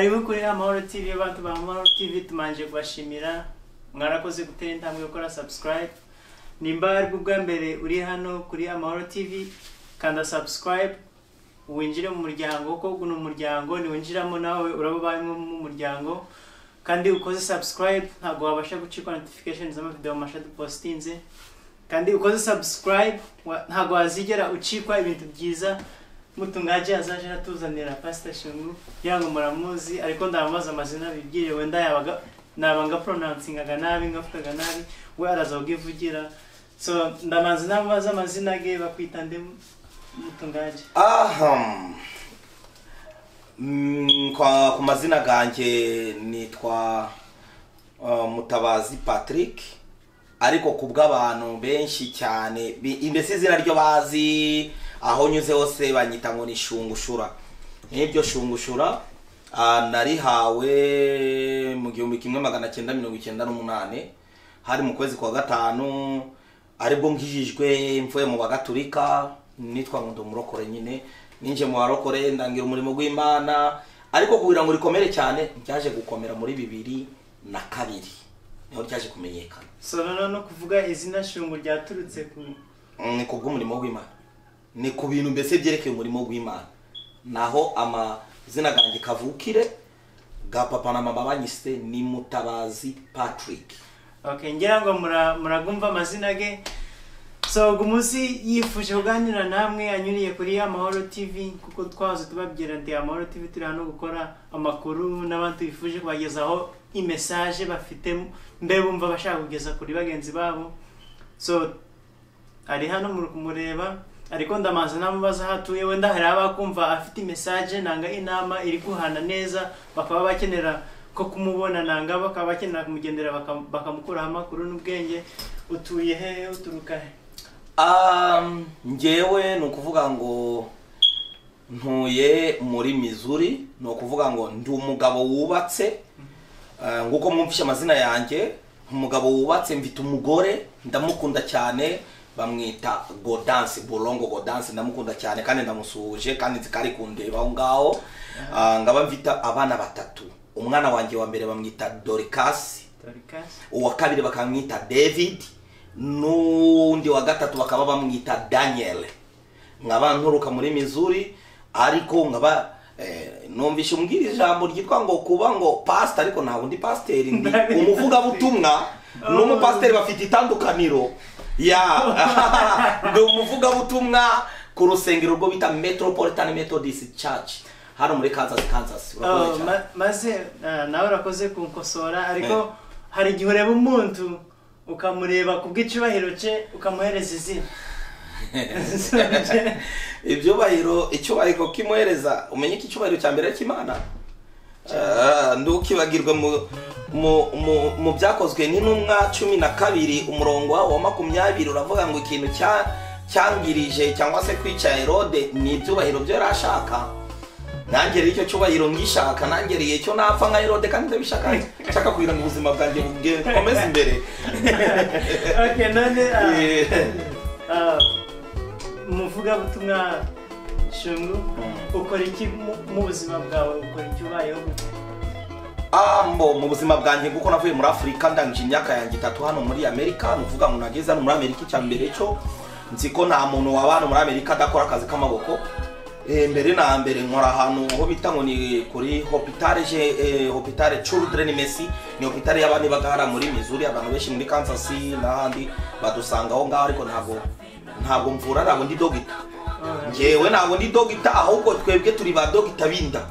Karibu kuri Amahoro TV, abantu ba Amahoro TV tumanje kubashimira mwarakoze gutera intambwe gukora subscribe. Nimba ari bwa mbere uri hano kuri Amahoro TV, kanda subscribe winjire mu muryango ko guno muryango ni winjiramo nawe urababaye mu muryango, kandi ukoze subscribe ntago wabasha gucika notifications z'ama video mashadu postinze, kandi ukoze subscribe ntago wazigera ucikwa ibintu byiza mutungaje azaje natuzanira Pastor Shungu yango muramuzi, ariko ndamaza amazina bibwire wenda yabaga nabanga pronouncing nabi ngafukaga nabi we araza ugivugira, so ndamanza namaza amazina ge bakwitande mutungaje. Kwa kumazina ganje nitwa Mutabazi Patrick, ariko kubw'abantu benshi cyane imbese izina ryo bazi aho nyuze hose banyita ngo ni Shungushura. Nibyo Shungushura narihawe mu 1998 hari mu kwezi kwa gatanu, aribwo ngijijwe mvuye mu Bagatulika, nitwa ngo ndumurokore nyine ninje mu barokore ndangira umurimo gw'Imana, ariko kugira ngo rikomere cyane byaje gukomera muri 2002 niho ryaje kumenyekana. So no kuvuga izina Shungu ryaturutse ku ni kubw'umurimo w'Imana, ni ku bintu mbese byerekeye umurimo w'Imana, naho amazina ganje kavukire ga papa na mama banyise ni Mutabazi Patrick. Okay, ngira ngo muragumva amazina ge. So gumusi yifuje kuganira namwe anyuriye kuri Amahoro TV, kuko twazo tubabwira ndi Amahoro TV turi hano gukora amakuru n'abantu bifuje kubagezaho imessage bafite mbe bumva bashaka kugeza kuri bagenzi babo. So ari hano muri kumureba, ariko ndamaze namubaza hatuye wenda hari abakumva afite message nanga inama iri kuhana neza, bakaba bakenera ko kumubona nanga bakaba bakenera kumugendera bakamukura amakuru n'ubwenge. Utuye he, uturuka he? Ngewe nukuvuga ngo ntuye muri Missouri, nukuvuga ngo ndi umugabo wubatse, nguko mwumvisha amazina yanjye, umugabo wubatse, mfite umugore ndamukunda cyane, bamwita Godansi Bolongo Godansi, ndamukunda cyane kandi ndamusuhuje kandi zikari kundeba aho ngaho. Ngaba mfita abana batatu, umwana wanjye wa mbere bamwita Dorcas, uwa kabiri bakamwita David, n'undi wa gatatu bakaba bamwita Daniel. Nkaba nturuka muri Missouri, ariko nkaba numvisha umbwira ijambo ryitwa ngo kuba ngo pastor, ariko nta wundi pastor ndi umuvuga butumwa n'umupastor bafite itandukaniro ya ndo umuvuga butumwa ku rusengero rwo bita Metropolitan Methodist Church hano muri Kansas. Maze nawe urakoze kunkosora, ariko hari igihe ureba umuntu ukamureba kubw'icubahiro cye ukamuhereza izina. Icyubahiro kimuhereza, umenye ko icyubahiro cya mbere cy'Imana. Ndukibagirwa mu byakozwe n'intumwa 12 umurongo wa 20 uravuga ngo ikintu cyangirije cyangwa se kwica Herode ni ibyubahiro byo yarashaka. Nanjye icyo cyubahiro ngishaka, nanjye icyo napfa nka Herode kandi ndabishaka, nshaka kugira ngo ubuzima bwanjye bukomeze imbere. Okay, none muvuga butumwa Shungu, ukora iki mu buzima bwawe, ukora iki ubayeho? Mu buzima bwanjye kuko navuye muri Afrika ndangije imyaka yanjye 3 hano muri Amerika, nuvuga ngo nageze hano muri Amerika cyambere cyo nziko nta muntu wabana muri Amerika adakora akazi k'amaboko. Mbere na mbere nkora ahantu ho bita ngo ni kuri Hopital Children Mercy, ni hospital y'abana bagahara muri Missouri, abantu benshi muri Kansas n'ahandi badusanga aho ngaho, ariko ntabwo mvura, ntabwo ndi dogita. Ngewe ntabwo ndi dogita, ahubwo twebwe turi ba dogita binda,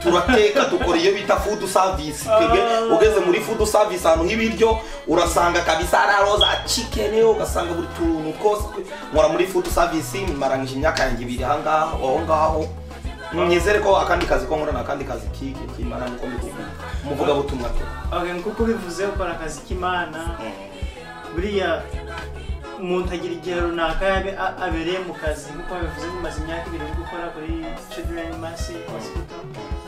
turateka dukora iyo bita food service. Twebwe ugeze muri food service ahantu h'ibiryo urasanga kabisa ari roza chicken, ugasanga buri tuntu kose. Nkora muri food service, marangije imyaka yanjye 2 aho ngaho. Nyizere ko akandi kazi ko nkora nakandi kazi k'Imana nuko muvuga butumwa. Okay, nkuko bivuze ukora akazi k'Imana, buriya umuntu agira igihe runaka abereye mu kazi, nkuko bivuze bimaze imyaka 2 gukora kuri Children Mercy Hospital.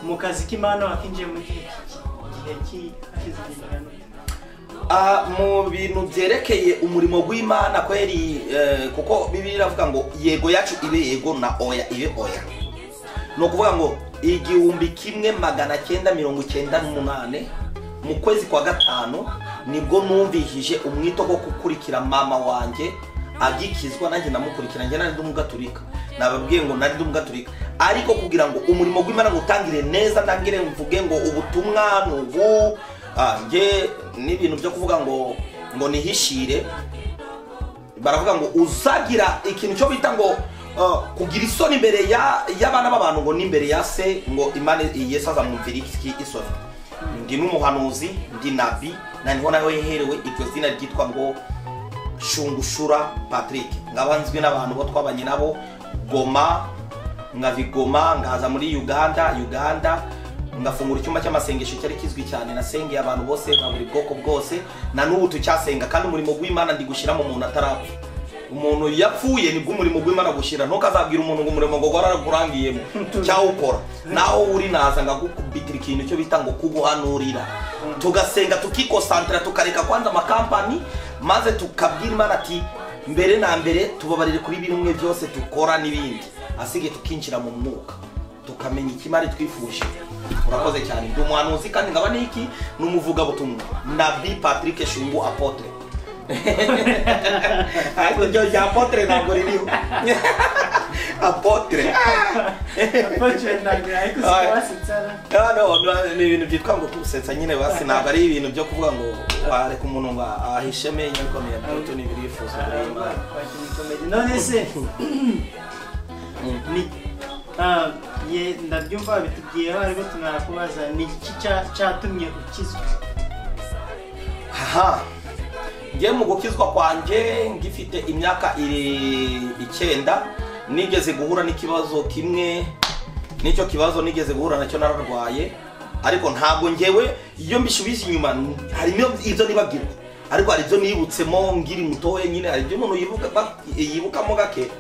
Mu kazi k'Imana wakinjiye mu gihe hashize igihe. Mu bintu byerekeye umurimo w'Imana kweri, kuko Bibiliya iravuga ngo yego yacu ibe yego na oya ibe oya. No kuvuga ngo 1998 mu kwezi kwa gatanu nibwo numvishije umwito wo gukurikira mama wanjye agikizwa, nanjye namukurikira. Njye nari ndumugaturika, nababwiye ngo nari ndumugaturika, ariko kugira ngo umurimo w'Imana gutangire neza ndangire mvuge ngo ubutumwa n'ubu nge n'ibintu byo kuvuga ngo nihishire. Baravuga ngo uzagira ikintu cyo bita ngo kugira isoni imbere y'abana b'abantu ngo n'imbere ya se, ngo Imana Yesu azamwumvira iki isoni. Ndi n'umuhanuzi, ndi nabi, naniho nawe yeherewe iryo zina ryitwa ngo Shungushura Patrick. Ngabanzwe n'abantu bo twabanye nabo Goma, ngavigoma, ngaza muri Uganda, ngafungura icyumba cy'amasengesho cyari kizwi cyane, nasengeye abantu bose nka buri bwoko bwose, na n'ubu tucyasenga. Kandi umurimo w'Imana ndi gushyiramo umuntu atarapfa. Umuntu yapfuye nibwo umurimo w'Imana gushira, ntukazabwira umuntu ngo umurimo ngo wararagurangiyemo cyawukora. Naho uri naza ngakubitira ikintu cyo bita ngo kuguhanurira, tugasenga tukikosantira, tukareka kwanza amakampani, maze tukabwira Imana ati mbere na mbere tubabarire kuri bimwe byose tukora n'ibindi, asige tukinjira mu mwuka tukamenya ikimari twifuje. Urakoze cyane. Ndi umuhanuzi kandi ngaba niki n'umuvuga butumwa, Nabi Patrick Shungu Apotre. Ariko ya Apotre ntabwo ririho. Apotre ntabwo ariko sikwasitsana. No, ni ibintu byitwa ngo kusetsa nyine, basi ntabwo ari ibintu byo kuvuga ngo wareka umuntu ngo ahisheme nyakomeye byo ni birifuza Imana. None se ni ndabyumva bitubwiyeho, ariko tunarakubaza ni iki cyatumye ukizwa? Ngiye mu gukizwa kwanjye ngifite imyaka 9 nigeze guhura n'ikibazo kimwe, nicyo kibazo nigeze guhura nacyo nararwaye, ariko ntabwo ngewe iyo mbishubije inyuma harimo ibyo nibagirwa, ariko hari ibyo nibutsemo ngiri mutoye nyine, hari ibyo umuntu yibukamo gake.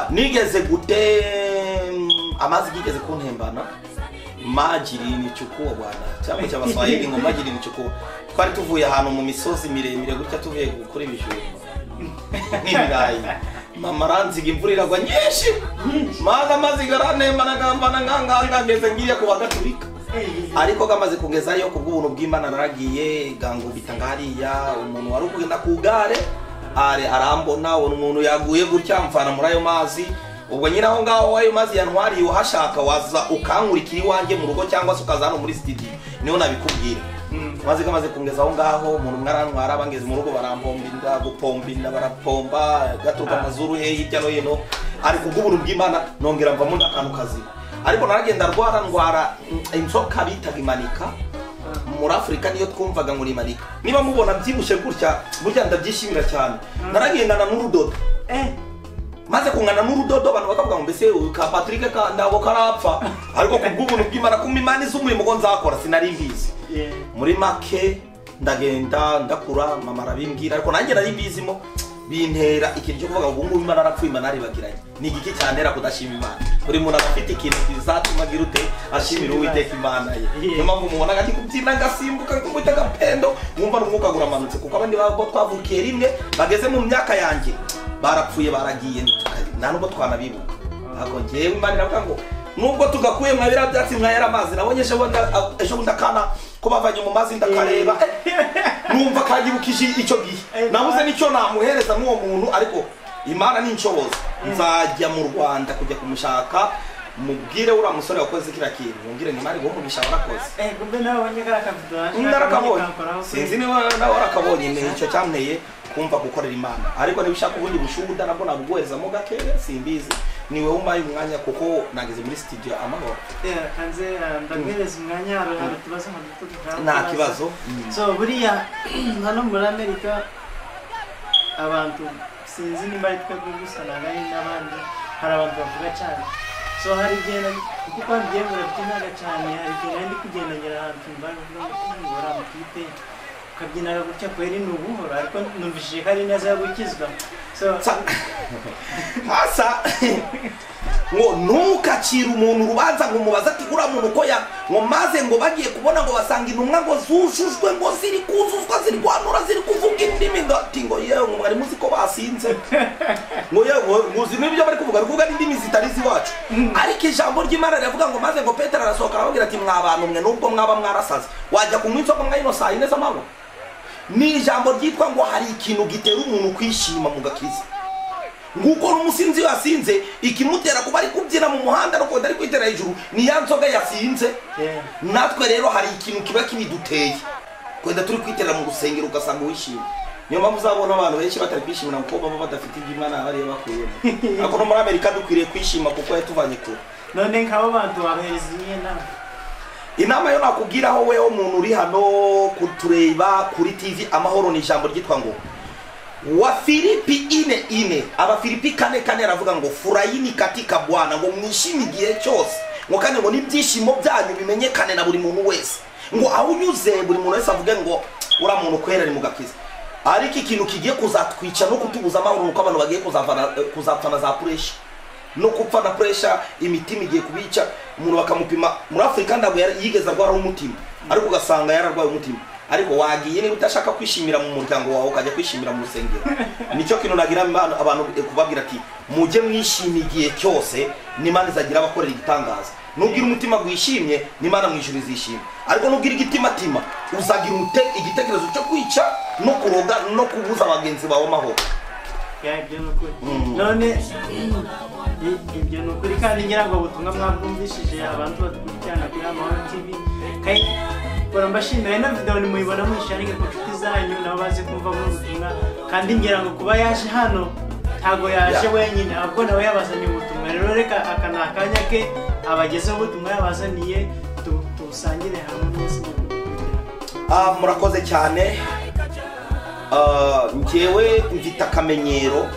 Nigeze gute amazi gigeze kuntembana, majiri ni chukua bwana, cyangwa cy'abaswahili ngo majiri ni chukua. Twari tuvuye ahantu mu misozi miremire gutya tuvuye gukora ibijumba n'ibirayi, mama ranziga imvura iragwa nyinshi, maza amazi garanembana ngambana nganga ngeze ngiye ku bagaturika. Ariko gamaze kugezayo kubw'ubuntu bw'Imana naragiye gango bitanga hariya, umuntu wari kugenda ku gare arambona, umuntu yaguye gutya mfana muri ayo mazi. Ubwo nyine aho ngaho ayo mazi yantwariye, uhashaka waza ukankurikira iwanjye mu rugo cyangwa se ukaza hano muri studio, niho nabikubwira. Maze kamaze kungeza aho ngaho, umuntu mwarantwara bangeze mu rugo barampombinda, gupombinda barapomba gatuka amazuru hirya no hino, ariko ubw'ubuntu bw'Imana nongera mvamo ndakantu kazi. Ariko naragenda ndwara inzoka bitaga imanika. Muri Afrika niyo twumvaga ngo imanika. Niba mubona byibushe gutya burya ndabyishimira cyane. Naragendana n'urudodo, maze kungana n'urudodo, abantu bakavuga ngo mbese ka Patrick ka ndabo karapfa, ariko kubw'ubuntu bw'Imana kumimana iz'umurimo ngo nzakora sinari mbizi. Muri make ndagenda ndakura, mama arabimbwira, ariko nanjye nari mbizimo bintera ikintu cyo kuvuga ngo ubu ngubu Imana arapfuye, Imana aribagiranye. Ni igiki cyantera kudashima Imana? Buri muntu afite ikintu kizatuma agira ute ashimira Uwiteka Imana ye. Niyo mpamvu mubona gati kubyina ngasimbuka kumutega pendo, mwumva n'umwuka guramanutse, kuko abandi babo twavukiye rimwe bageze mu myaka yanjye barapfuye baragiye, nta nubwo twanabibuka. Ako ngewe Imana iravuga ngo nubwo tugakuye mwabira byatsi mwayara amazi, nabonye ejo ndakana ko bavanye mu mazi ndakareba, numva kagibukije icyo gihe, nabuze nicyo namuhereza n'uwo muntu, ariko Imana ni inshoboza. Nzajya mu Rwanda kujya kumushaka, mubwire uriya musore wakoze kira kintu, mubwire ni Imana igomba kubishaka warakoze. Gumbe nawe wanyegara kavuga ndarakabonye, sinzi niba nawe warakabonye, nicyo cyamneye kumva gukorera Imana. Ariko nibishaka ubundi bushuhuda nabwo nabuguherezamo gake, simbizi niwe umpaye umwanya kuko nageze muri studio amahoro. Kanze ndagwereza umwanya, hari tubazo hano nta kibazo. So buriya hano muri Amerika abantu sinzi nimba ari twebwe gusa n'abandi, hari abantu bavuga cyane. So hari igihe kuko ngiye murabyinaga cyane, hari igihe ndi kugenda ngera ahantu mbaye ngo ramutipe kabyinaga gutya kweri n'ubuhoro, ariko numvishije ko ari neza yo gukizwa. So hasa ngo ntukacira umuntu urubanza ngo umubaza ati uriya muntu uko ngo maze ngo bagiye kubona ngo basanga intumwa ngo zushujwe ngo ziri kuzuzwa, ziri guhanura, ziri kuvuga indimi, ngati ngo yewe ngo mwari muzi ko basinze ngo yewe muzi n'ibyo bari kuvuga n'indimi zitari ziwacu ariko ijambo ry'Imana riravuga ngo maze ngo Petero arasohoka arababwira ati mwabantu mwe nubwo mwaba mwarasaze wajya kunywa inzoga mwayino saa yine z'amanywa. Ni ijambo ryitwa ngo hari ikintu gitera umuntu kwishima mu gakiza, nguko n'umusinzi yasinze ikimutera kuba ari kubyina mu muhanda no kodari kwitera hejuru ni ya nzoga yasinze. Natwe rero hari ikintu kiba kibiduteye kwenda turi kwitera mu rusengero ugasanga wishimye. Niyo mpamvu uzabona abantu benshi batari kwishimira kuko baba badafite iby'Imana bari bakuyemo. Ariko no muri Amerika dukwiriye kwishima kuko yatuvanye kure. None nk'abo bantu wabahereza inama yo nakubwiraho wewe umuntu uri hano kutureba kuri TV Amahoro ni ijambo ryitwa ngo wa Filipi 4:4 aba Filipi 4:4 aravuga ngo furahini katika Bwana, ngo mwishime igihe cyose, ngo kandi ngo n'ibyishimo byanyu bimenyekane na buri muntu wese, ngo aho unyuze buri muntu wese avuge ngo ura muntu kwera ni mu gakiza. Ariko ikintu kigiye kuzatwica no kutubuza amahoro nuko abantu bagiye kuzapfana za pressure no kupfa na pressure, imitima igiye kubica umuntu bakamupima. Muri Afrika ndabwo yigeza rwara umutima ariko ugasanga yararwaye umutima, ariko wagiye niba utashaka kwishimira mu muryango wawe ukajya kwishimira mu rusengero. Nicyo kintu nagira abantu kubabwira ati mujye mwishima igihe cyose, n'Imana izagira abakorera igitangaza. Nugira umutima gwishimye n'Imana mwijuru izishima, ariko nugira igitimatima uzagira igitekerezo cyo kwica no kuroga no kubuza abagenzi bawe amahoro. None ibyo nukuri kandi ngira ngo ubutumwa mwabwumvishije abantu badukurikirana kuri Amahoro TV. Kandi mbashimira na video ni muyibona mwisharinge ku nshuti zanyu nabo bazi kumva mu butumwa, kandi ngira ngo kuba yaje hano ntago yaje wenyine ahubwo nawe yabazaniye ubutumwa. Rero reka akana akanya ke abagezeho ubutumwa yabazaniye tusangire hamwe mwese. Murakoze cyane. Njyewe mfite akamenyero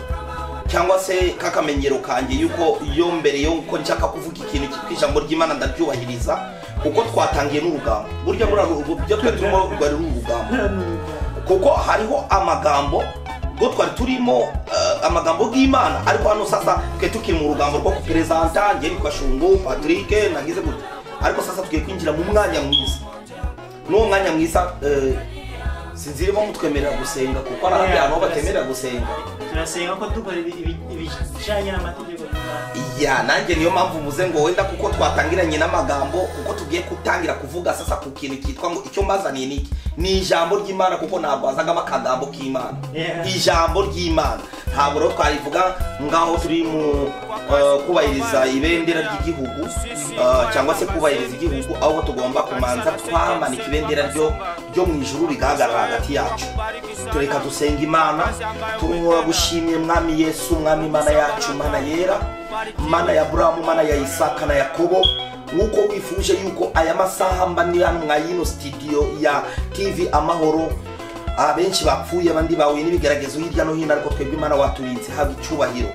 cyangwa se kakamenyero kanjye yuko iyo mbere yo uko nshaka kuvuga ikintu cy'ijambo ry'Imana ndabyubahiriza kuko twatangiye n'urugamba. Burya muri byo twe turimo rwari urugamba kuko hariho amagambo ngo twari turimo amagambo y'Imana, ariko hano sasa twe tukiri mu rugamba rwo kupresenta ngiye kwashungu Patrick nagize gute, ariko sasa tugiye kwinjira mu mwanya mwiza. N'uwo mwanya mwiza sinzirimo mutwemerera gusenga kuko ari abantu batemerera gusenga. Turasenga ko dukora ibijanye n'amategeko y'Imana. Nanjye niyo mpamvu muze ngo wenda kuko twatangiranye n'amagambo kuko tugiye kutangira kuvuga sasa ku kintu kitwa ngo icyo mbazaniye niki ni ijambo ry'Imana, kuko ntabwo azagama akagambo k'Imana. Ijambo ry'Imana ntabwo rero twarivuga ngaho turi mu kubahiriza ibendera ry'igihugu cyangwa se kubahiriza igihugu, aho tugomba kumanza twamanika ibendera ryo mu ijuru rigahagarara hagati yacu. Tureka dusenga Imana, turumwa gushimye Mwami Yesu, Mwami Imana yacu, Mana yera, Mana ya Abrahamu, Mana ya Isaka na Yakobo, nuko wifuje yuko aya masaha mbani hano mwayino studio ya TV Amahoro abenshi bapfuye abandi bawe n'ibigeragezo hirya no hino, ariko twebwe Imana waturinze haba icyubahiro.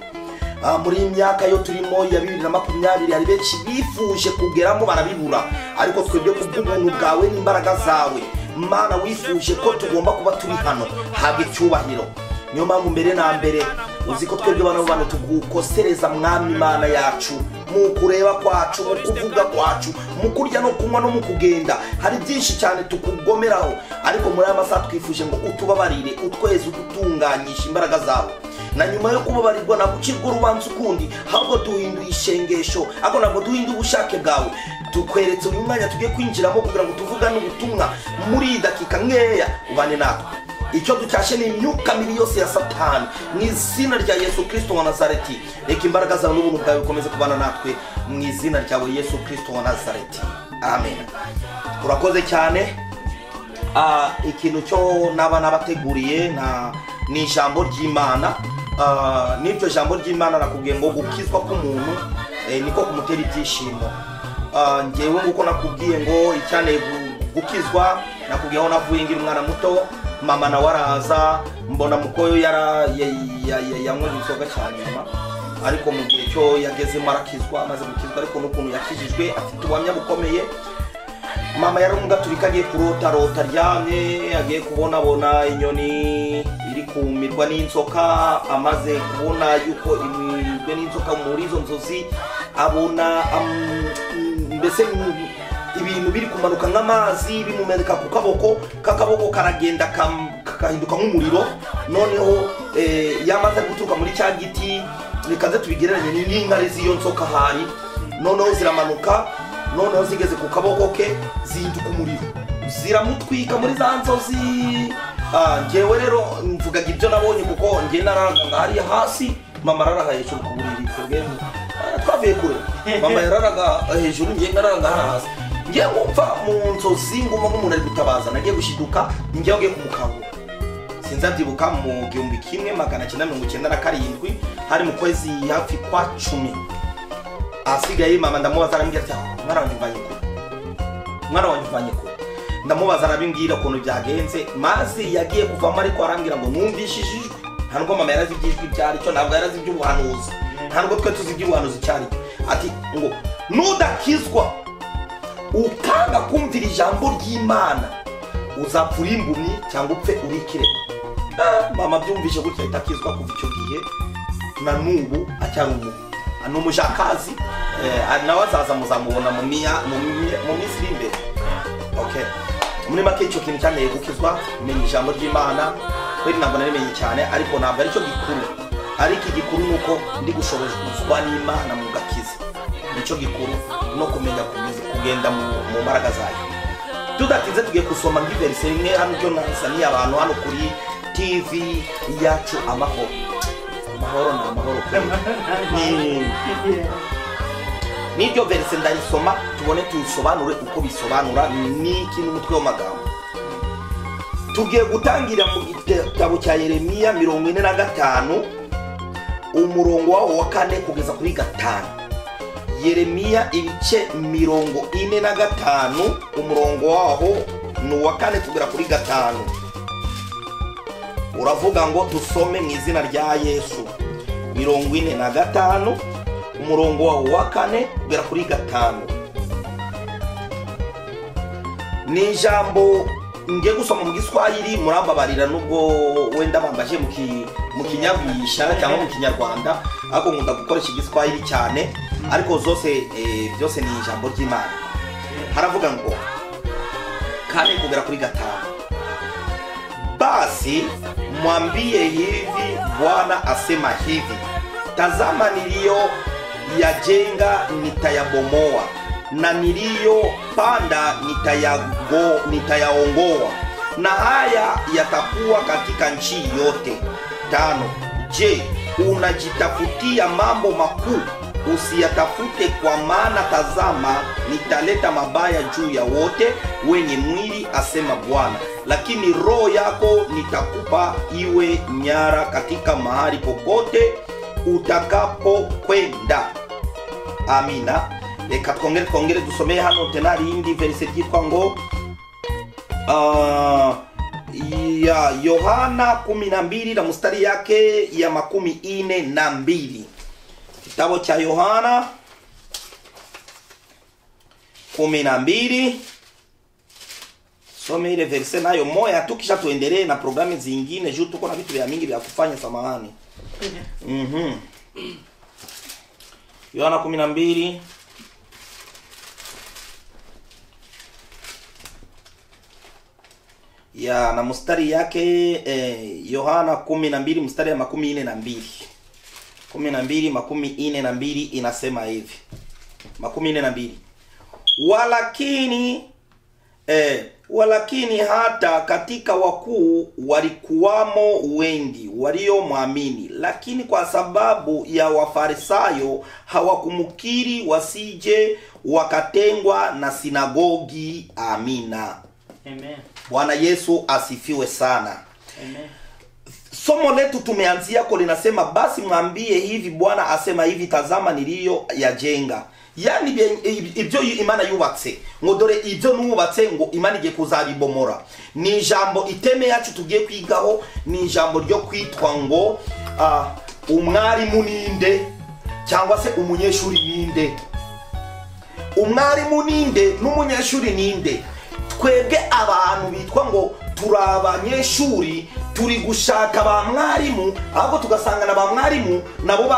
Muri imyaka yo turimo ya 2020 hari benshi bifuje kugeramo barabibura, ariko twebwe kubw'ubuntu bwawe n'imbaraga zawe Mana wifuje ko tugomba kuba turi hano, haba icyubahiro. Niyo mpamvu mbere na mbere uzi ko twebwe bana tugukosereza Mwami Imana yacu, mu kureba kwacu, mu kuvuga kwacu, mu kurya no kunywa no mu kugenda, hari byinshi cyane tukugomeraho, ariko muri aya masaha twifuje ngo utubabarire, utweze, udutunganyisha imbaraga zawe. Na nyuma yo kubabarirwa na gucirwa urubanza ukundi, ahubwo duhinduye ishengesho, ahubwo nabwo duhinduye ubushake bwawe. Tukweretse uyu mwanya tugiye kwinjiramo kugira ngo tuvugane ubutumwa muri dakika nkeya, ubane natwe. Icyo ducyashe ni imyuka mibi yose ya Satani mu izina rya Yesu Kristo wa Nazareti. Reka imbaraga zawe n'ubuntu bwawe bikomeze kubana natwe mu izina ryawe Yesu Kristo wa Nazareti, amen. Urakoze cyane. Ikintu cyo nabana bateguriye ni ijambo ry'Imana. N'ibyo jambo ry'Imana nakubwiye ngo gukizwa k'umuntu niko kumutera ibyishimo. Ngewe nguko nakubwiye ngo icyane gukizwa, nakubwiye aho navuye ngira umwana muto, mama na waraza mbona mukoyo yanywa inzoga cyane nyuma, ariko mu gihe cyo yagezemo arakizwa, amaze gukizwa, ariko n'ukuntu yakijijwe afite ubuhamya bukomeye. Mama yari umugaturika agiye kurota aryamye, agiye kubona inyoni iri kumirwa n'inzoka, amaze kubona yuko imirwe n'inzoka muri izo nzozi, abona mbese ibintu biri kumanuka nk'amazi bimumereka ku kaboko, kakaboko karagenda kagahinduka nk'umuriro, noneho yamaze guturuka muri cya giti, rekaze tubigereranye n'inkari z'iyo nzoka hari, noneho ziramanuka, noneho zigeze ku kaboko ke zihinduka umuriro, ziramutwika muri za nzozi. Ngewe rero mvugaga ibyo nabonye kuko ngewe nararaga hariya hasi, mama araraga hejuru ku buriri, twebwe twavuye kure, mama yararaga hejuru, ngewe nararaga hasi. Ngewe wumva mu nzozi nguma nk'umuntu ari gutabaza, nagiye gushiduka, ngewe ngiye kumukangura. Sinzabyibuka mu 1997 hari mu kwezi hafi kwa 10. Asigaye mama ndamubaza, arambwira ati mwana wanjye mvanye kure. Ndamubaza arabimbwira ukuntu byagenze, maze yagiye kuvamo, ariko arambwira ngo numvishije ijwi. Nta nubwo mama yarazi iby'ijwi byari cyo, ntabwo yarazi iby'ubuhanuzi, nta nubwo twe tuzi iby'ubuhanuzi cyari. Ati ngo nudakizwa ukanga kumvira ijambo ry'Imana, uzapfa uri impumyi cyangwa upfe uri ikirema. Mama byumvishe gutya itakizwa kuva icyo gihe na n'ubu acyari umuntu, ni umujakazi, nawe azaza muzamubona mu minsi iri imbere. Okay, muri make icyo kintu cyane gukizwa, kumenya ijambo ry'Imana, kweri ntabwo narimenye cyane, ariko ntabwo aricyo gikuru, ariko igikuru ni uko ndi gushobozwa n'Imana mu gakiza, nicyo gikuru, no kumenya kugenda mu mbaraga zayo. Tudatinze tugiye gusoma nk'iverse rimwe hano, byo nasaniye abantu hano kuri TV yacu Amahoro. Amahoro na amahoro. Nibyo verse ndayisoma tubone tusobanure uko bisobanura n'iki n'umutwe w'amagambo. Tugiye gutangira mu gitabo cya Yeremiya 45 umurongo wawo wa 4 kugeza kuri 5. Yeremiya ibice 45 umurongo waho ni wa 4 kugera kuri 5. Uravuga ngo dusome mu izina rya Yesu. 45 umurongo wawo wa 4 kugera kuri 5. Ni ijambo ngiye gusoma mu Giswahili, murambabarira nubwo wenda bambaje mu Kinyabwisha cyangwa mu Kinyarwanda, ariko nkunda gukoresha Igiswahili cyane, ariko byose ni ijambo ry'Imana. Haravuga ngo 4 kugera kuri 5. Basi mwambie hivi, Bwana asema hivi, tazama niliyoyajenga nitayabomoa, na niliyopanda nitayaongoa, na haya yatakuwa katika nchi yote. 5. Je, unajitafutia mambo makuu? Usiyatafute, kwa maana tazama nitaleta mabaya juu ya wote wenye mwili, asema Bwana, lakini roho yako nitakupa iwe nyara katika mahali popote utakapokwenda. Amina. Reka twongere dusomeye hano tena rindi verse ryitwa ngo ya Yohana 12 na mstari yake ya 42. Kitabu cha Yohana 12, some ile verse nayo moja tu, kisha tuendelee na programu zingine juu tuko na vitu vya mingi vya kufanya. Samahani. Yohana 12 ya na mstari yake Yohana 12 mstari ya 42. 12:42 inasema hivi. 42. Walakini hata katika wakuu walikuwamo wengi waliomwamini, lakini kwa sababu ya Wafarisayo hawakumkiri, wasije wakatengwa na sinagogi. Amina. Amen. Bwana Yesu asifiwe sana. Amen. Somo letu tumeanzia kwa linasema, basi mwambie hivi, Bwana asema hivi, tazama niliyoyajenga. Yani ibyo Imana yubatse, ngo dore ibyo nubatse ngo Imana igiye kuzabibomora. Ni ijambo iteme yacu tugiye kwigaho, ni ijambo ryo kwitwa ngo umwarimu ninde cyangwa se umunyeshuri ninde. Umwarimu ninde n'umunyeshuri ninde? Twebwe abantu bitwa ngo turi abanyeshuri, turi gushaka ba mwarimu, ahubwo tugasanga na ba mwarimu nabo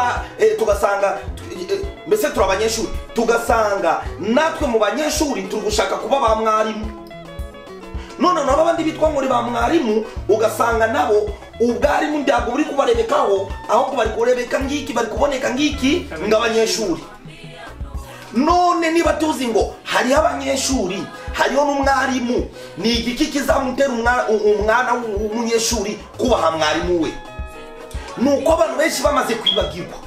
tugasanga mbese turi abanyeshuri, tugasanga natwe mu banyeshuri turi gushaka kuba ba mwarimu. none nabo abandi bitwa ngo ba mwarimu ugasanga nabo ubwarimu ndago buri kubarebekaho ahubwo bari kurebeka ngiki bari kuboneka ngiki ngabanyeshuri. None niba tuzi ngo hari abanyeshuri hariho n'umwarimu, ni igiki kizamutera umwana w'umunyeshuri kubaha mwarimu we? Nuko abantu benshi bamaze kwibagirwa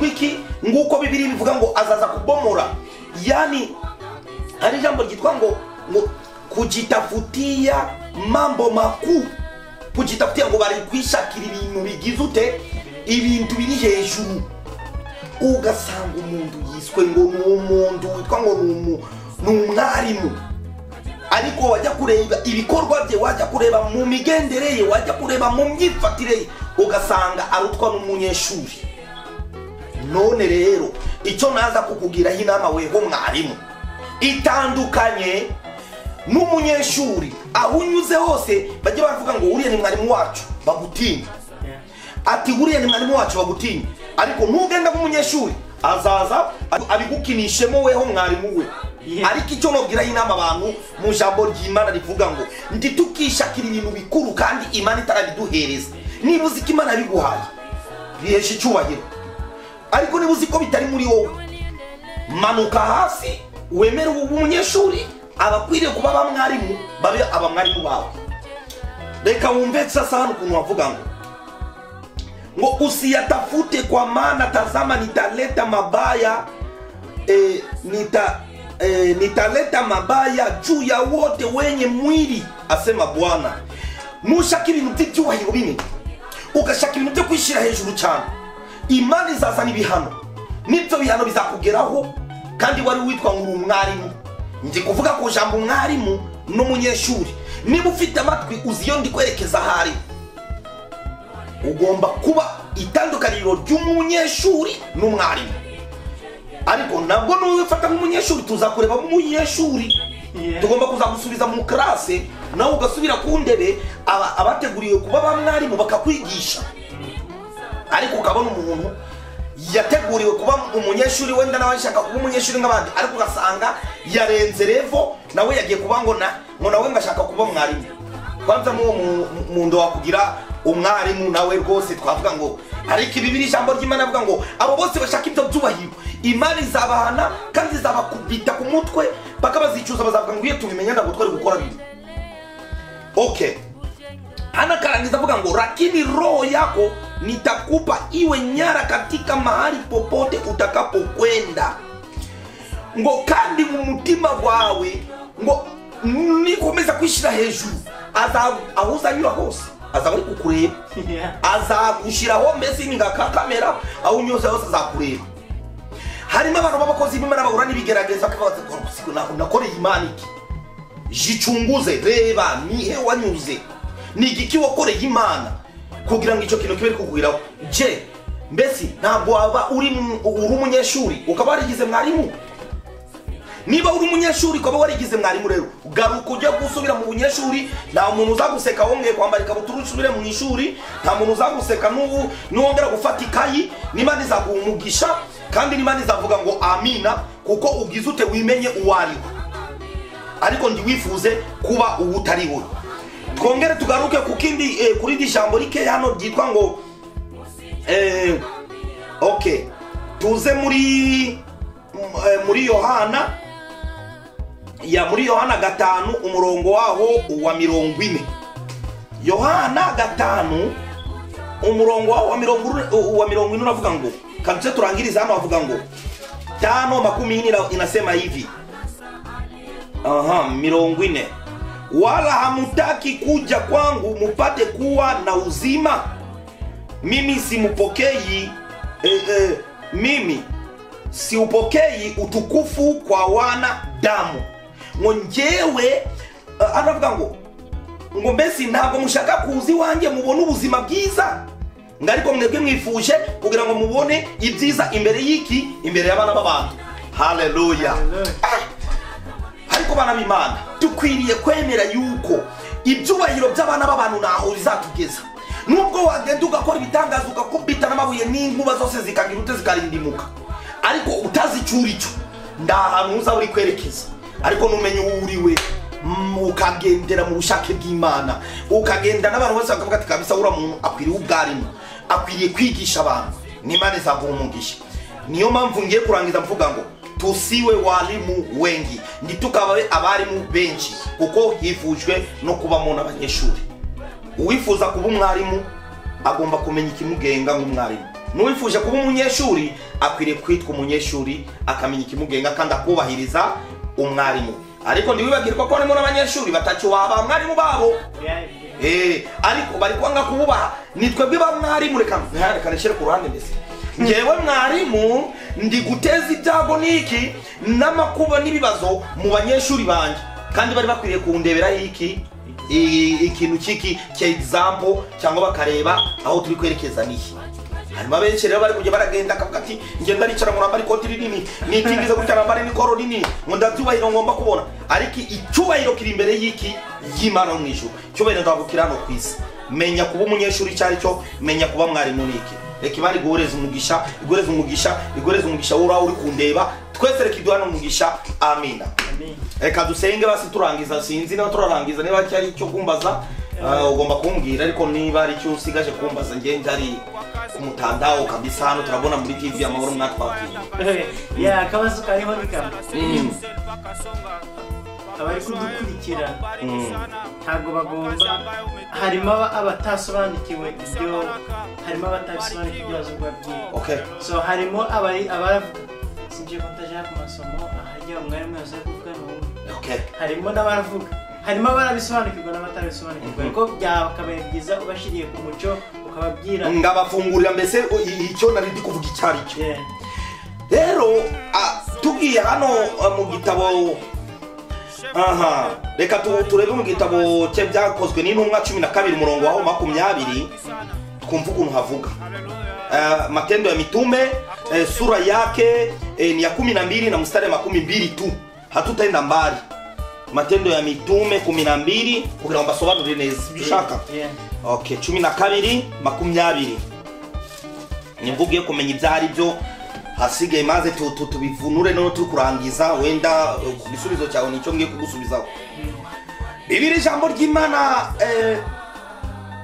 iki? Nguko Bibiri bivuga ngo azaza kubomora. Yani hari jambo ryitwa ngo kujitafutia mambo makuu, kujitafutia ngo bari kwishakira ibintu bigize ute, ibintu biri hejuru. Ugasanga umuntu yiswe ngo n'umuntu witwa ngo n'umwarimu, ariko wajya kureba ibikorwa bye, wajya kureba mu migendereye, wajya kureba mu myifatire, ugasanga arutwa n'umunyeshuri. None rero icyo naza kukugiraho inama weho mwarimu, itandukanye n'umunyeshuri. Aho unyuze hose bajye bavuga ngo uriya ni mwarimu wacu bagutinya, ati uriya ni mwarimu wacu bagutinya. Ariko ntugenda nk'umunyeshuri azaza abigukinishemo weho mwarimu we. Ariko icyo nobwiraho inama abantu mu jambo ry'Imana rivuga ngo ndi tukishakira ibintu bikuru kandi Imana itarabiduhereza. Niba uzi ko Imana biguhaye bihesha icyubahiro, ariko niba uzi ko bitari muri wowe, manuka hasi wemere umunyeshuri abakwiriye kuba abamwarimu babe abamwarimu bawe. Reka wumve sasa hano ukuntu wavuga ngo usiyatafute kwa maana tazama nitaleta mabaya nitaleta mabaya juu ya wote wenye mwili, asema Bwana. Nushaka ibintu by'icyubahiro binini, ugashaka ibintu byo kwishira hejuru cyane, Imana izazana ibihano. Nibyo bihano bizakugeraho kandi wari witwa ngo umwarimu. Nje kuvuga ko jambo umwarimu n'umunyeshuri, niba ufite amatwi uziyo ndi kwerekeza hari, ugomba kuba itandukaniro ry'umunyeshuri n'umwarimu. Ariko nabwo n'ufata nk'umunyeshuri tuzakureba mu munyeshuri, tugomba kuzagusubiza mu classe nawe ugasubira ku ndebe abateguriwe kuba bamwarimu bakakwigisha. Ariko ukabona umuntu yateguriwe kuba umunyeshuri, wenda nawe ashaka kuba umunyeshuri nk'abandi, ariko ugasanga yarenze revo, nawe yagiye kuba ngo nawe ngashaka kuba mwarimu. Kwanza mu ndo wakugira umwarimu nawe rwose twavuga ngo, ariko Bibiri ijambo ry'Imana avuga ngo abo bose bashaka ibyo byubahiro Imana izabahana kandi izabakubita ku mutwe paka bazicuza, bazavuga ngo iyo tubimenya ntabwo twari gukora bibi. Okay, hana karangiza avuga ngo lakini roho yako nitakupa iwe nyara katika mahali popote utakapokwenda. Ngo kandi mu mutima wawe ngo nikomeza kwishira hejuru, aho uzanyura hose azaba ari kukureba, azagushiraho mbese ni nka kamera, aho unyuze hose azakureba. Harimo abantu b'abakozi b'Imana bahura n'ibigerageza akabaza ngo siko nakoreye Imana iki, jichunguze, reba nihe wanyuze, ni igiki wakoreye Imana kugira ngo icyo kintu kibe kukugiraho. Je, mbese ntabwo waba uri umunyeshuri ukaba warigize mwarimu? Niba uri umunyeshuri ukaba warigize mwarimu, rero garuka ujya gusubira mu bunyeshuri. Nta muntu uzaguseka wongeye kwambara ikabutura usubire mu ishuri, nta muntu uzaguseka n'uwongera gufata ikayi. N'Imana izaguha umugisha kandi n'Imana izavuga ngo amina, kuko ugize ute wimenye uwariho. Ariko ndi wifuze kuba ubutariho. Twongere tugaruke kukindi kuri dijambo rike hano ryitwa ngo okay, tuze muri Yohana muri Yohana 5 umurongo waho wa 40. Yohana 5 umurongo waho wa 40 unavuga ngo, kabisa turangiriza hano avuga ngo 5:40 inasema hivi. 40, wala hamutaki kuja kwangu mupate kuwa na uzima, mimi simupokei mimi siupokei utukufu kwa wana damu. Ngo njewe anavuga ngo mbese ntabwo mushaka kuzi wanjye mubone ubuzima bwiza, ngariko mwebwe mwifuje kugira ngo mubone ibyiza imbere y'iki, imbere y'abana b'abantu. Haleluya. Ariko bana b'Imana dukwiriye kwemera yuko ibyubahiro by'abana b'abantu naho bizatugeza. Nubwo wagenda ugakora ibitangaza ukakubita n'amabuye n'inkuba zose zikagira ute zikarindimuka, ariko utazicura icyo ndahantu uzaba uri kwerekeza. Ariko numenye uwo uriwe, ukagendera mu bushake bw'Imana, ukagenda n'abantu bose bakavuga ati kabisa ura muntu akwiriye ubwarimu, akwiriye kwigisha abantu, n'Imana izaguha umugisha. Niyo mpamvu ngiye kurangiza mvuga ngo tusiwe walimu wengi, ntitukababe abarimu benshi, kuko hifujwe no kubamo n'abanyeshuri. Uwifuza kuba umwarimu agomba kumenya ikimugenga nk'umwarimu, n'uwifuje kuba umunyeshuri akwiriye kwitwa umunyeshuri akamenya ikimugenga kandi akubahiriza umwarimu. Ariko ndiwibagirwa ko harimo n'abanyeshuri batacyo waba mwarimu babo, ariko bari kwanga kububaha. Nitwebwe ba mwarimu, reka neshyire ku ruhande mbese ngewe mwarimu ndi guteza ibyago n'iki n'amakuba n'ibibazo mu banyeshuri banjye, kandi bari bakwiriye kundeberaho ikintu cy'iki cya example, cyangwa bakareba aho turi kwerekeza n'iki. Harimo abenshi rero bari kujya baragenda akavuga ati ngenda ricara ngo nambare ikoti rinini, nitingize gutya nambare n'ikoro rinini, ngo ndabyubahiro ngomba kubona. Ariko icyubahiro kiri imbere y'iki y'Imana mu ijuru. Icyubahiro ndabukira no kwisi. Menya kuba umunyeshuri cyari cyo, menya kuba mwarimu n'iki. Reka Imana igoreze umugisha, igoreze umugisha uraho uri kundeba, twese reka iduhane umugisha. Amina. Reka dusenge basi turangiza. Sinzi niba turarangiza, niba cyari cyo kumbaza ugomba kumbwira, ariko niba ari cyo usigaje kumbaza ngiye ndari kumutandao kabisa. Hano turabona muri TV Amahoro mwatwakiye. Akabazo kariho bikaba abari kudukurikira ntabwo bagomba, harimo abatasobanukiwe ibyo, harimo abatasobanukiwe ibyo bazubwabwiye. So harimo abaravuga sinje kontaje ku masomo ahajya umwarimu yaza kuvuga n'ubu. Harimo n'abaravuga, harimo abarabisobanukirwa n'abatarabisobanukirwa, ariko byakabaye byiza ubashiriye ku muco ukababwira ngabafungurira mbese icyo nari ndi kuvuga icyari cyo. Rero tugiye hano mu gitabo, reka turebe mu gitabo cye byakozwe n'intumwa 12 umurongo waho 20, twumva ukuntu havuga. Matendo ya Mitume sura yake ni ya 12 na mstari wa 12 tu, hatutaenda mbali. Matendo ya Mitume 12 kugira ngo basobanurire neza dushaka. 12:20 nimvugiye kumenya ibyari byo, hasigaye maze tubivunure no tukurangiza. Wenda kubisubizo cyawe nicyo ngiye kugusubizaho. Bibiri jambo ry'Imana,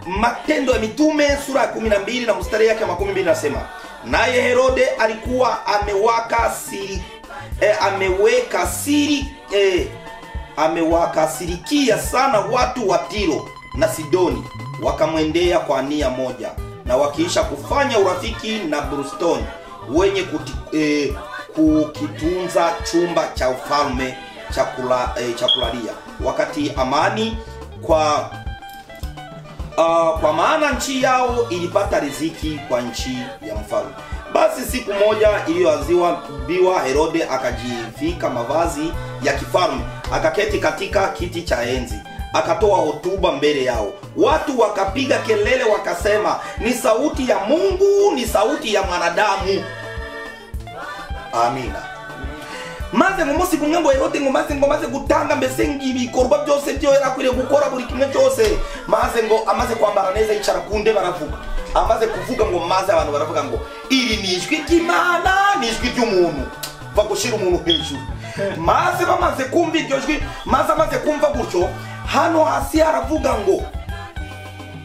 Matendo ya Mitume sura ya 12 na mstari yake 12 nasema, naye Herode alikuwa amewakasirikia sana watu wa Tiro na Sidoni, wakamwendea kwa nia moja, na wakiisha kufanya urafiki na Bruston wenye kukitunza chumba cha ufalme chakulalia wakati amani kwa maana nchi yao ilipata riziki kwa nchi ya mfalme. Basi siku moja iliyoanziwa biwa, Herode akajivika mavazi ya kifalme, akaketi katika kiti cha enzi, akatoa hotuba mbele yao. Watu wakapiga kelele wakasema, ni sauti ya Mungu, ni sauti ya mwanadamu. Amina. Maze mumunsi kumwe ngo Herode ngo maze gutanga mbese ngibikorwa byose byo yarakwiriye gukora buri kimwe cyose, maze ngo amaze kwambara neza yicara kunde baravuga. Amaze kuvuga ngo maze abantu baravuga ngo iri ni ijwi ry'Imana, ni ijwi ry'umuntu, bagushira umuntu hejuru. Maze bamaze kumva iryo jwi, maze amaze kumva gutyo, hano hasi haravuga ngo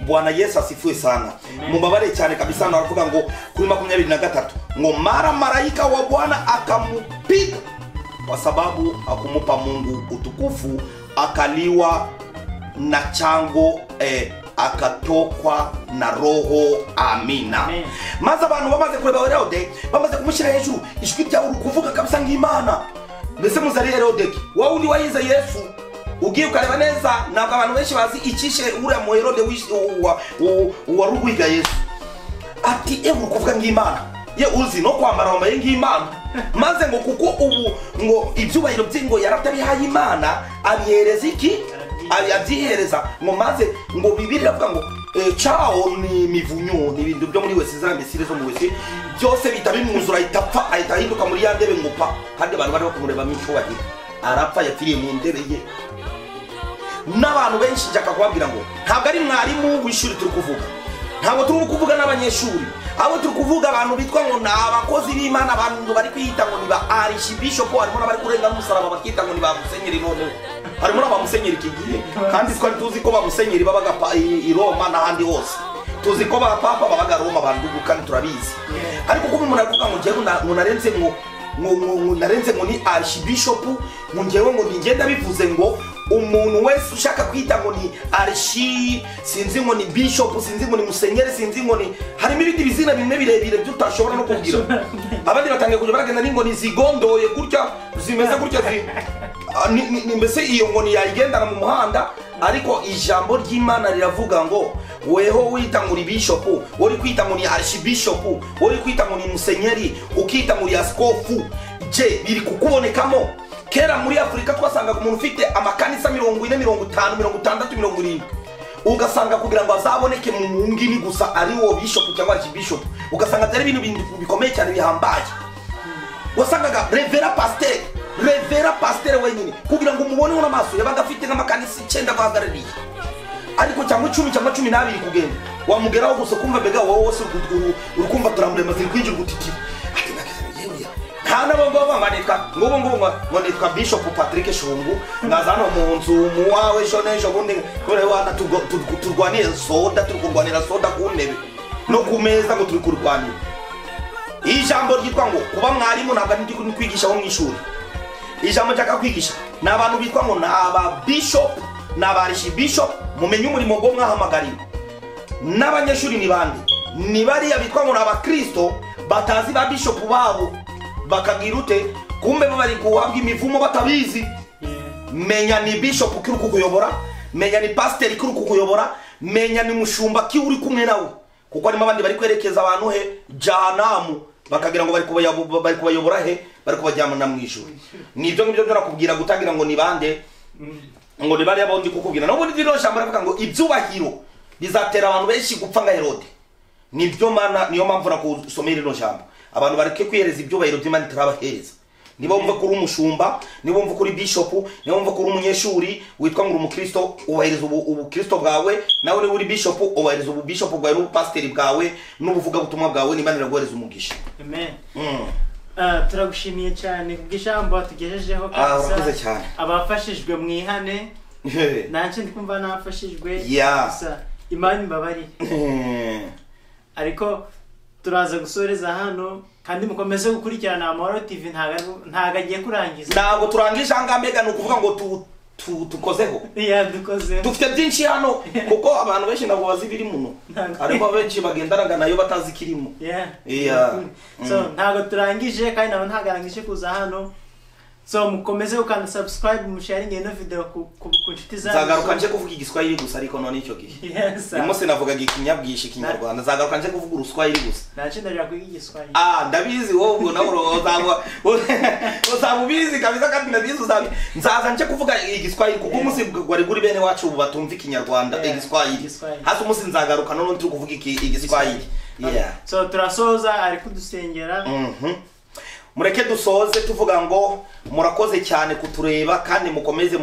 Bwana Yesu asifiwe sana. Mubabare cyane kabisa. Hano haravuga ngo kuri 23 ngo mara malaika wa Bwana akamupiga kwa sababu akumupa Mungu utukufu, akaliwa na chango akatokwa na roho. Amina. Maze abantu bamaze kureba Herode, bamaze kumushyira hejuru, ijwi ryawe ukuvuga kabisa ng'Imana. Mbese muzari Herode wowe uri wayize Yesu, ugiye ukareba neza, ntabwo abantu benshi bazi ikishe uriya mu Herode warugwiga Yesu. Ati ukuvuga ng'Imana, ye uzi no kwambara wambaye ng'Imana. Maze ngo kuko ubu ngo ibyubahiro by'ingo yaratabihaye Imana, abihereza iki? Abyihereza ngo maze ngo Bibiri iravuga ngo chao ni mivunyo, ni ibintu byo muri wese za misiri zo mu wese byose bitabimwuzura, itapfa ahita hinduka muri ya ndebe ngupa, kandi abantu bari bakumureba micubahiro, arapfa yapfiriye mu ndebe ye. N'abantu benshi njaka kubabwira ngo ntabwo ari mwarimu w'ishuri turi kuvuga, ntabwo turi kuvuga n'abanyeshuri, abo turi kuvuga abantu bitwa ngo n'abakozi b'Imana, abantu bari kwita ngo ni ba archbishop, harimo n'abari kurenga n'umusaraba bakita ngo ni ba musenyeri. None harimo n'abamusenyeri iki gihe kandi twari tuzi ko bamusenyeri babaga i Roma n'ahandi hose tuzi ko bapapa babaga Roma bandugu kandi turabizi ariko kuba umuntu avuga ngo njyewe narenze ngo ni archbishop ngo njyewe ngo ngenda bivuze ngo umuntu wese ushaka kwita ngo ni archi sinzi ngo ni bishop sinzi ngo ni musenyeri sinzi ngo ni harimo ibindi bizina bimwe birebire byutashobora no kubwira abandi batangiye kujya baragenda ningo ni zigondoye gutya zimeze gutya ni mbese iyo ngo ni yayigendana mu muhanda ariko ijambo ry'Imana riravuga ngo weho wita ngo ni bishop wori kwita ngo ni archbishop wori kwita ngo ni musenyeri ukita ngo ni askofu je biri kukubonekamo kera muri Afrika twasangaga umuntu ufite amakanisa 40 50 60 70 ugasanga kugira ngo azaboneke mu ngini gusa ari wo bishop cyangwa archbishop ugasanga byari ibintu bikomeye cyane bihambaye wasangaga revera pasteur wenyine kugira ngo umubone n'amaso yabaga afite nk'amakanisa 9 bahagarariye ariko cyangwa 10 cyangwa 12 kugenda wamugeraho gusa kumva bega wowe wose urukumva turamure maziri kwinjira gutitira ati nakeze hana bongo bamaneka ngo nitwa Bishop Patrick Shungu ngazana mu nzu mu wawe shonejo bundi kore wana turwanira soda ku ntebe no ku meza ngo turi kurwanira ijambo ryitwa ngo kuba mwarimu ntabwo ndi kwigisha wo mwishuri ijambo cyaka kwigisha n'abantu bitwa ngo n'aba bishop n'aba archbishop mumenye umurimo ngo mwahamagariwe n'abanyeshuri ni bande ni bariya bitwa ngo n'aba Kristo batazi ba bishop babo bakagira ute kumbe bari guhabwa imivumo batabizi menya ni bishop kiri kukuyobora menya ni pastor kiri kukuyobora menya ni mushumba ki uri kumwe nawe kuko ari mabandi bari kwerekeza abantu he jahanamu bakagira ngo bari kubayobora he bari kubajyana mu ijuru nibyo ngibyo narakubwira gutangira ngo ni bande ngo ni bari abondi kukubwira no bundi rino shamba ravuga ngo ibyubahiro bizatera abantu benshi gupfa nga Herode nibyo mana niyo mpamvu nakusomera rino shamba abantu bareke kwiyereza ibyubahiro by'Imana turabahereza niba wumva kuri umushumba niba wumva kuri bishop niba wumva kuri umunyeshuri witwa ngo umukristo ubahereza ubukristo bwawe nawe uri bishop ubahereza ububishop bwawe n'ubupasiteri bwawe n'ubuvuga butumwa bwawe n'Imana iraguhereza umugisha amen turagushimiye cyane kubw'ijambo tugejejeho kabisa abafashijwe mwihane nanje ndikumva nafashijwe gusa Imana imbabarire ariko turaza gusoreza hano kandi mukomeze gukurikirana Amahoro TV ntago agiye kurangiza ntago turangije angambega nukuvuga ngo tukozeho dukozeho dufite byinshi hano kuko abantu benshi nabo bazi biri muno ariko benshi bagendaraga nayo batazi kirimo so ntago turangije kandi nabo ntagarangije kuza hano so mukomeze ukanda subscribe musharinge no video ku nshuti zanyu zagaruka nje kuvuga igiswahili gusa ariko none icyo gihe imose navugaga ikinyabwisha ikinyarwanda zagaruka nje kuvuga uruswahili gusa naje ndaje kwiga igiswahili ndabizi wowe ubwo nawe uzabubizi kabisa kandi ndabizi nzaza nje kuvuga igiswahili kuko umunsi gwari guri bene wacu batumva ikinyarwanda igiswahili hasi umunsi nzagaruka none turi kuvuga igiswahili so turasoza ari kudusengera mureke dusoze tuvuga ngo murakoze cyane kutureba kandi mukomeze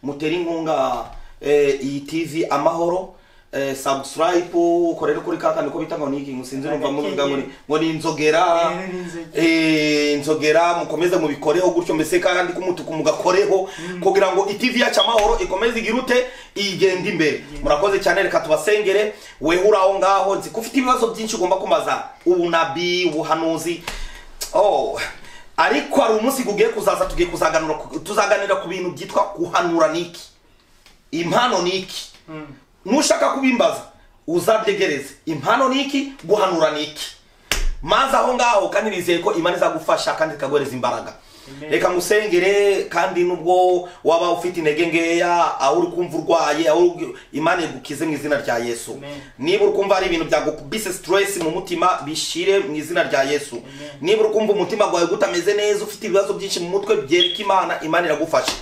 mutera inkunga iyi TV Amahoro subscribe korera kuri kakandi ko bitanga niki ngusinzi numva muvuga ngo ni inzogera mukomeze mubikoreho gutyo mbese kandi kumutuku mugakoreho kugira ngo TV yacu Amahoro ikomeze igirute igenda imbere murakoze cyane reka tubasengere weho aho ngaho nzi kufite ibibazo byinshi ugomba kumaza ubunabi ubuhanuzi ariko ari umunsi gugiye kuzaza tugiye tuzaganira ku bintu byitwa kuhanura niki impano niki nushaka kubimbaza uzabyegereze impano niki guhanura niki maze aho ngaho kandi nizeye ko Imana izagufasha kandi ikagwereza imbaraga reka ngusengere kandi nubwo waba ufite intege ngeya aho uri kumva urwaye aho Imana igukize mu izina rya Yesu niba uri kumva ari ibintu byagukubise stress mu mutima bishire mu izina rya Yesu niba uri kumva umutima gwawe gutameze neza ufite ibibazo byinshi mu mutwe byereka Imana iragufasha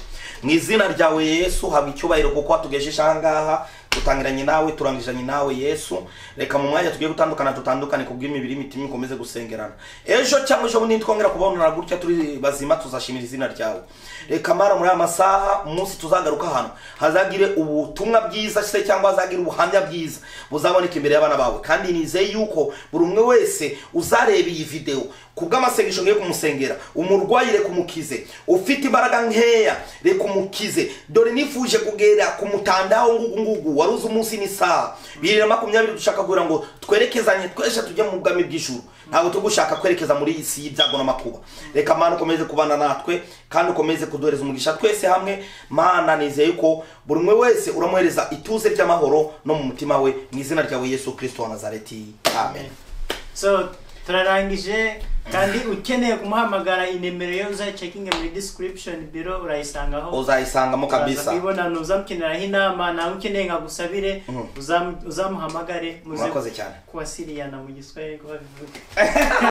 mu izina ryawe Yesu haba icyubahiro kuko watugejeje ahangaha utangiranye nawe turangijanye nawe Yesu reka mu mwanya tugiye gutandukana tutandukane kubw'imibiri imitima ikomeze gusengerana ejo cyangwa ejo bundi twongera kubonana gutya turi bazima tuzashimira izina ryawe reka mara muri amasaha umunsi tuzagaruka hano hazagire ubutumwa bwiza se cyangwa hazagire ubuhamya bwiza buzaboneka imbere y'abana bawe kandi nizeye yuko buri umwe wese uzareba iyi video kubw'amasengesho ngiye kumusengera umurwayi reka umukize ufite imbaraga nkeya reka umukize dore nifuje kugera kumutandaho ngugu waruze umunsi ni saa 2020 dushaka kugira ngo twerekezanye twesha tujye mu bwami bw'ijuru ntabwo tugushaka kwerekeza muri isi y'ibyago n'amakuba reka mana ukomeze kubana natwe kandi ukomeze kuduhereza umugisha twese hamwe mana nizeye yuko buri umwe wese uramuhereza ituze ry'amahoro no mu mutima we mu izina ryawe Yesu Kristo wa Nazareti amen. So turarangije kandi ukeneye kumuhamagara inimero yo uzacekinge muri description biro urayisangaho uzayisangamo kabisa ibona nuzamukenera inama nawe ukeneye nkagusabire uzamuhamagare muze kuwa Siriana mu Giswahili ko babivuga